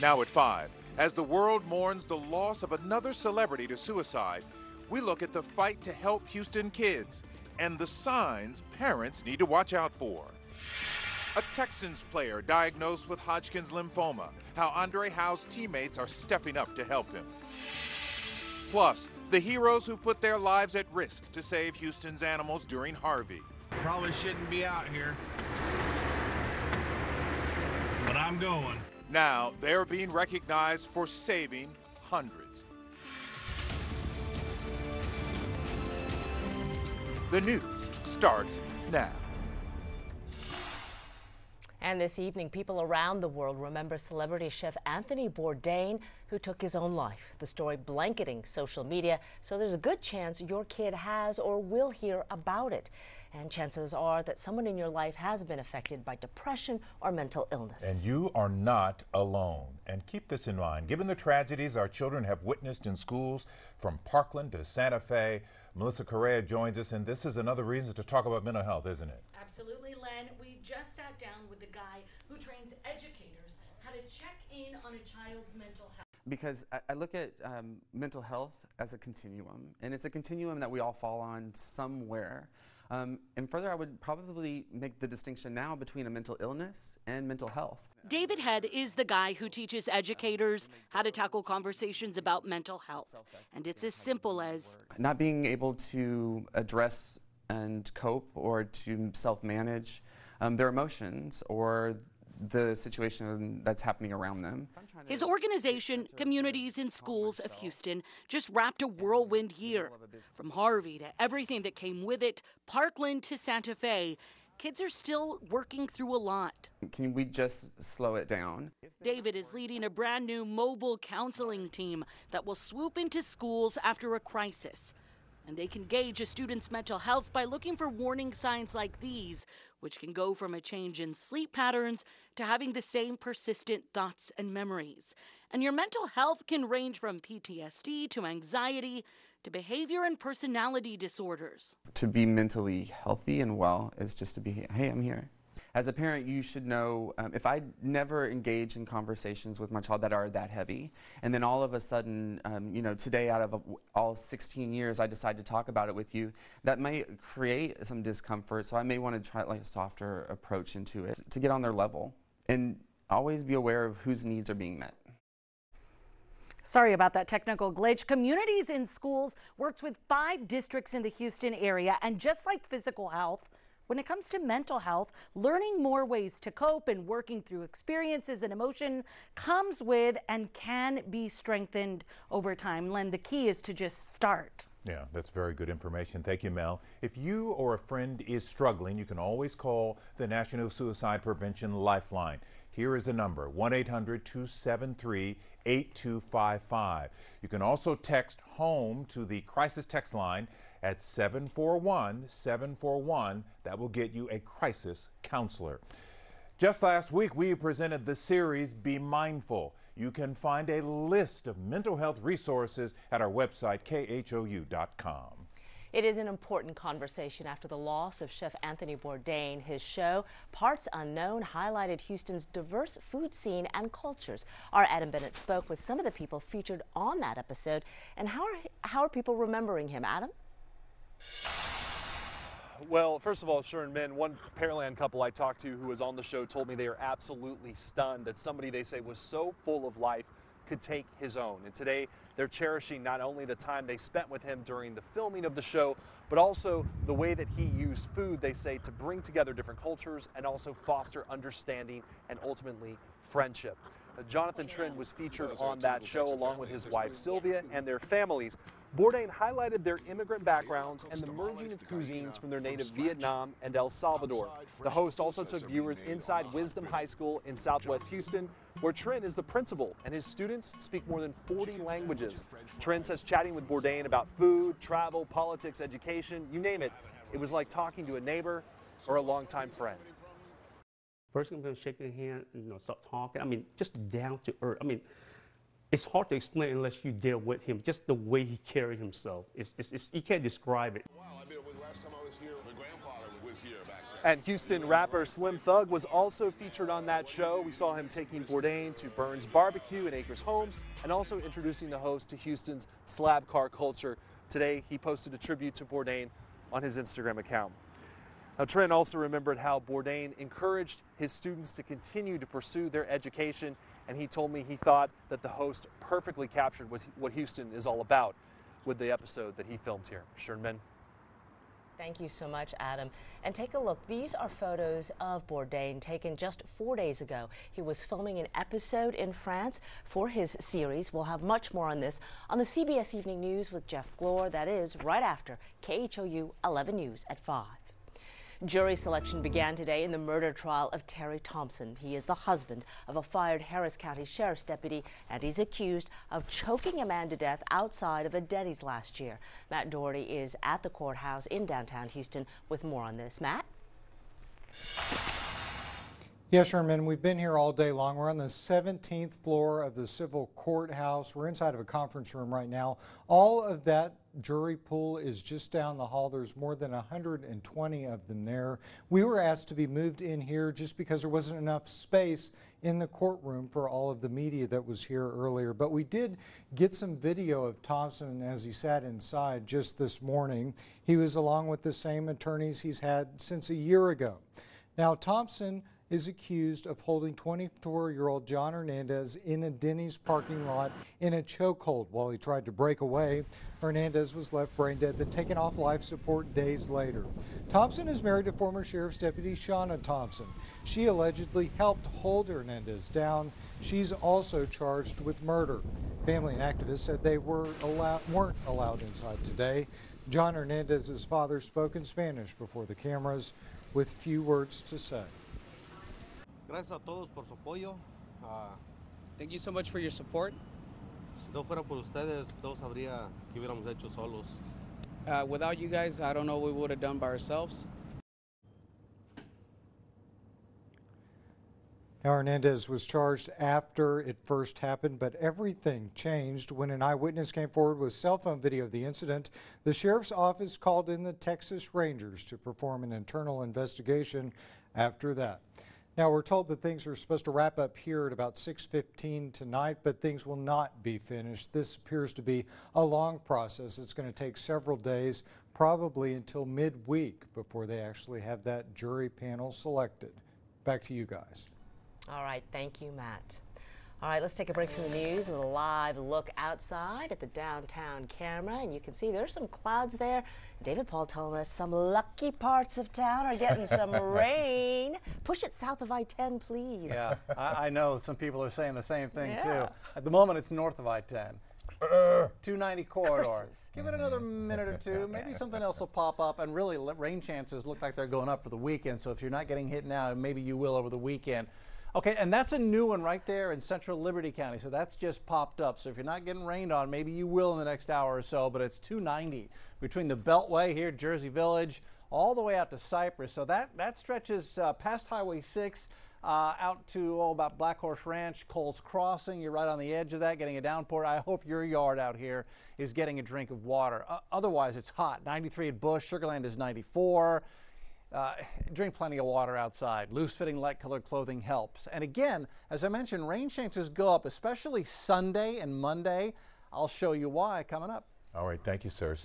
Now at 5, as the world mourns the loss of another celebrity to suicide, we look at the fight to help Houston kids and the signs parents need to watch out for. A Texans player diagnosed with Hodgkin's lymphoma, how Andre Howe's teammates are stepping up to help him. Plus, the heroes who put their lives at risk to save Houston's animals during Harvey. Probably shouldn't be out here, but I'm going. Now, they're being recognized for saving hundreds. The news starts now. And this evening, people around the world remember celebrity chef Anthony Bourdain, who took his own life. The story blanketing social media, so there's a good chance your kid has or will hear about it. And chances are that someone in your life has been affected by depression or mental illness. And you are not alone. And keep this in mind, given the tragedies our children have witnessed in schools, from Parkland to Santa Fe, Melissa Correa joins us, and this is another reason to talk about mental health, isn't it? Absolutely, Len. We just sat down with the guy who trains educators how to check in on a child's mental health. Because I look at mental health as a continuum, and it's a continuum that we all fall on somewhere. And further, I would probably make the distinction now between a mental illness and mental health. David Head is the guy who teaches educators how to tackle conversations about mental health. And it's as simple as not being able to address and cope or to self-manage their emotions or the situation that's happening around them. His organization, Communities in Schools of Houston, just wrapped a whirlwind year. From Harvey to everything that came with it, Parkland to Santa Fe, kids are still working through a lot. Can we just slow it down? David is leading a brand new mobile counseling team that will swoop into schools after a crisis. And they can gauge a student's mental health by looking for warning signs like these, which can go from a change in sleep patterns to having the same persistent thoughts and memories. And your mental health can range from PTSD to anxiety to behavior and personality disorders. To be mentally healthy and well is just to be, hey, I'm here. As a parent, you should know, if I never engage in conversations with my child that are that heavy, and then all of a sudden, you know, today out of all 16 years, I decide to talk about it with you, that may create some discomfort, so I may want to try like a softer approach into it to get on their level, and always be aware of whose needs are being met. Sorry about that technical glitch. Communities in Schools works with 5 districts in the Houston area, and just like physical health, when it comes to mental health, learning more ways to cope and working through experiences and emotion comes with and can be strengthened over time. Len, the key is to just start. Yeah, that's very good information. Thank you, Mel. If you or a friend is struggling, you can always call the National Suicide Prevention Lifeline. Here is the number, 1-800-273-8255. You can also text HOME to the crisis text line at 741-741. That will get you a crisis counselor. Just last week, we presented the series Be Mindful. You can find a list of mental health resources at our website, KHOU.com. It is an important conversation after the loss of Chef Anthony Bourdain. His show, Parts Unknown, highlighted Houston's diverse food scene and cultures. Our Adam Bennett spoke with some of the people featured on that episode. And how are people remembering him, Adam? Well, first of all, Sharon Min, one Pearland couple I talked to who was on the show told me they are absolutely stunned that somebody they say was so full of life could take his own. And today they're cherishing not only the time they spent with him during the filming of the show, but also the way that he used food, they say, to bring together different cultures and also foster understanding and ultimately friendship. Jonathan Trin was featured on that show along with his wife Sylvia and their families. Bourdain highlighted their immigrant backgrounds and the merging of cuisines from their native Vietnam and El Salvador. The host also took viewers inside Wisdom High School in Southwest Houston, where Trin is the principal and his students speak more than 40 languages. Trin says chatting with Bourdain about food, travel, politics, education, you name it, it was like talking to a neighbor or a longtime friend. First, I'm going to shake their hand, start talking. I mean, just down to earth. I mean, it's hard to explain unless you deal with him. Just the way he carried himself. You can't describe it. Wow, I mean, last time I was here, my grandfather was here back then. And Houston rapper Slim Thug was also featured on that show. We saw him taking Bourdain to Burns Barbecue and Acres Homes, and also introducing the host to Houston's slab car culture. Today, he posted a tribute to Bourdain on his Instagram account. Now, Trent also remembered how Bourdain encouraged his students to continue to pursue their education, and he told me he thought that the host perfectly captured what Houston is all about with the episode that he filmed here. Sherman. Thank you so much, Adam. And take a look. These are photos of Bourdain taken just 4 days ago. He was filming an episode in France for his series. We'll have much more on this on the CBS Evening News with Jeff Glor. That is right after KHOU 11 News at 5. Jury selection began today in the murder trial of Terry Thompson. He is the husband of a fired Harris County Sheriff's deputy, and he's accused of choking a man to death outside of a Denny's last year. Matt Doherty is at the courthouse in downtown Houston with more on this. Matt? Yes, Sherman, we've been here all day long. We're on the 17th floor of the civil courthouse. We're inside of a conference room right now. All of that jury pool is just down the hall. There's more than 120 of them there. We were asked to be moved in here just because there wasn't enough space in the courtroom for all of the media that was here earlier. But we did get some video of Thompson as he sat inside just this morning. He was along with the same attorneys he's had since a year ago. Now, Thompson is accused of holding 24-year-old John Hernandez in a Denny's parking lot in a chokehold while he tried to break away. Hernandez was left brain dead, then taken off life support days later. Thompson is married to former Sheriff's Deputy Shauna Thompson. She allegedly helped hold Hernandez down. She's also charged with murder. Family and activists said they weren't allowed inside today. John Hernandez's father spoke in Spanish before the cameras with few words to say. Gracias a todos por su apoyo. Thank you so much for your support. Si no fuera por ustedes, no sabría qué hubiéramos hecho solos. Without you guys, I don't know what we would have done by ourselves. Now, Hernandez was charged after it first happened, but everything changed when an eyewitness came forward with cell phone video of the incident. The sheriff's office called in the Texas Rangers to perform an internal investigation after that. Now, we're told that things are supposed to wrap up here at about 6:15 tonight, but things will not be finished. This appears to be a long process. It's going to take several days, probably until midweek, before they actually have that jury panel selected. Back to you guys. All right, thank you, Matt. All right, let's take a break from the news and a live look outside at the downtown camera. And you can see there's some clouds there. David Paul telling us some lucky parts of town are getting some rain. Push it south of I-10, please. Yeah, I know some people are saying the same thing, too. At the moment, it's north of I-10. 290 corridor. Curses. Give it another minute or two. Maybe something else will pop up. And really, rain chances look like they're going up for the weekend. So if you're not getting hit now, maybe you will over the weekend. Okay, and that's a new one right there in central Liberty County. So that's just popped up. So if you're not getting rained on, maybe you will in the next hour or so. But it's 290 between the Beltway here, Jersey Village, all the way out to Cypress. So that stretches past Highway 6 out to about Black Horse Ranch, Coles Crossing. You're right on the edge of that, getting a downpour. I hope your yard out here is getting a drink of water. Otherwise, it's hot. 93 at Bush. Sugarland is 94. Drink plenty of water outside. Loose-fitting, light-colored clothing helps. And again, as I mentioned, rain chances go up, especially Sunday and Monday. I'll show you why coming up. All right, thank you, sir.